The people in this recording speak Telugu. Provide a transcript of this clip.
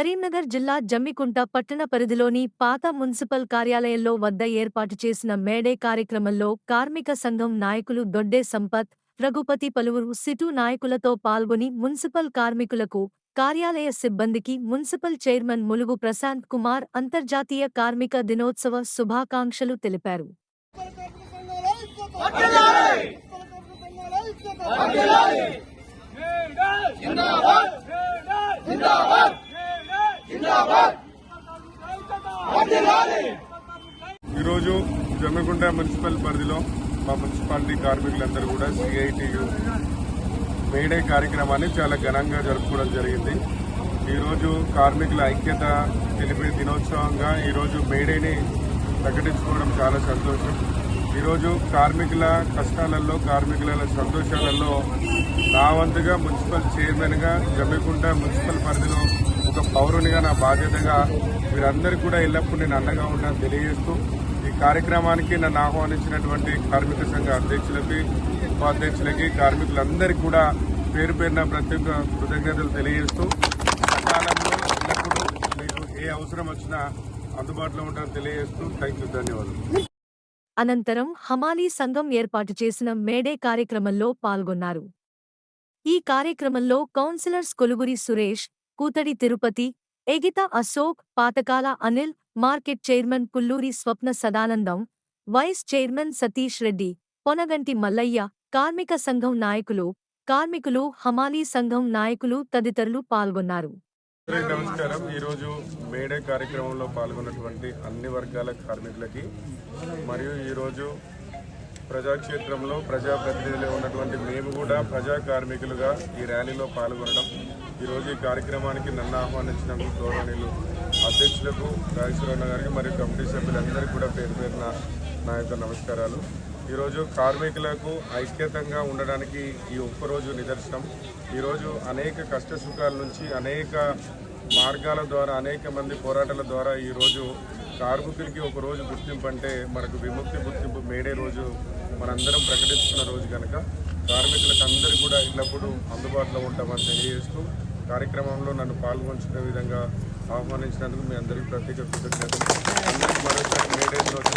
కరీంనగర్ జిల్లా జమ్మికుంట పట్టణ పరిధిలోని పాత మున్సిపల్ కార్యాలయంలో వద్ద ఏర్పాటు చేసిన మేడే కార్యక్రమంలో కార్మిక సంఘం నాయకులు దొడ్డే సంపత్, రఘుపతి పలువురు సిటు నాయకులతో పాల్గొని మున్సిపల్ కార్మికులకు, కార్యాలయ సిబ్బందికి మున్సిపల్ చైర్మన్ ములుగు ప్రశాంత్ కుమార్ అంతర్జాతీయ కార్మిక దినోత్సవ శుభాకాంక్షలు తెలిపారు. ఈరోజు జమ్మికుంట మున్సిపల్ పరిధిలో మా మున్సిపాలిటీ కార్మికులందరూ కూడా సిఐటియు మేడే కార్యక్రమాన్ని చాలా ఘనంగా జరుపుకోవడం జరిగింది. ఈరోజు కార్మికుల ఐక్యత తెలిపే దినోత్సవంగా ఈరోజు మేడేని ప్రకటించుకోవడం చాలా సంతోషం. ఈరోజు కార్మికుల కష్టాలలో, కార్మికుల సంతోషాలలో నా వంతుగా మున్సిపల్ చైర్మన్గా జమ్మికుంట మున్సిపల్ పరిధిలో ఒక పౌరునిగా నా బాధ్యతగా వీరందరికీ కూడా ఎల్లప్పుడూ నేను అండగా ఉన్నాను తెలియజేస్తూ, ఈ కార్యక్రమానికి నన్ను ఆహ్వానించినటువంటి కార్మిక సంఘ అధ్యక్షులకి, ఉపాధ్యక్షులకి, కార్మికులందరికీ కూడా పేరు పేరున ప్రత్యేక కృతజ్ఞతలు తెలియజేస్తూ, సకాలంలో ఎల్లప్పుడూ మీకు ఏ అవసరం వచ్చినా అందుబాటులో ఉంటారని తెలియజేస్తూ ధన్యవాదాలు. అనంతరం హమాలీ సంఘం ఏర్పాటు చేసిన మేడే కార్యక్రమంలో పాల్గొన్నారు. ఈ కార్యక్రమంలో కౌన్సిలర్స్ కొలుగురి సురేష్, కూతడి తిరుపతి, ఎగిత అశోక్, పాతకాల అనిల్, మార్కెట్ చైర్మన్ పుల్లూరి స్వప్న సదానందం, వైస్ చైర్మన్ సతీష్ రెడ్డి, పొనగంటి మల్లయ్య, కార్మిక సంఘం నాయకులు, కార్మికులు, హమాలీ సంఘం నాయకులు తదితరులు పాల్గొన్నారు. నమస్కారం. ఈరోజు మేడే కార్యక్రమంలో పాల్గొన్నటువంటి అన్ని వర్గాల కార్మికులకి మరియు ఈరోజు ప్రజాక్షేత్రంలో ప్రజాప్రతినిధులు ఉన్నటువంటి మేము కూడా ప్రజా కార్మికులుగా ఈ ర్యాలీలో పాల్గొనడం, ఈరోజు ఈ కార్యక్రమానికి నన్ను ఆహ్వానించినందుకు గౌరవనీయులు అధ్యక్షులకు రాజేశ్వరరావు గారికి మరియు కమిటీ సభ్యులందరికీ కూడా పేరు పేరున నా యొక్క నమస్కారాలు. ఈరోజు కార్మికులకు ఐక్యతంగా ఉండడానికి ఈ ఒక్కరోజు నిదర్శనం. ఈరోజు అనేక కష్ట సుఖాల నుంచి, అనేక మార్గాల ద్వారా, అనేక మంది పోరాటాల ద్వారా ఈరోజు కార్మికులకి ఒకరోజు గుర్తింపు అంటే మనకు విముక్తి గుర్తింపు మేడే రోజు మనందరం ప్రకటిస్తున్న రోజు కనుక కార్మికులకు అందరికీ కూడా ఎల్లప్పుడూ అందుబాటులో ఉంటామని తెలియజేస్తూ, కార్యక్రమంలో నన్ను పాల్గొంచుకునే విధంగా ఆహ్వానించినందుకు మీ అందరికీ ప్రత్యేక కృతజ్ఞతలు. అందరికీ మరోసారి మేడే రోజు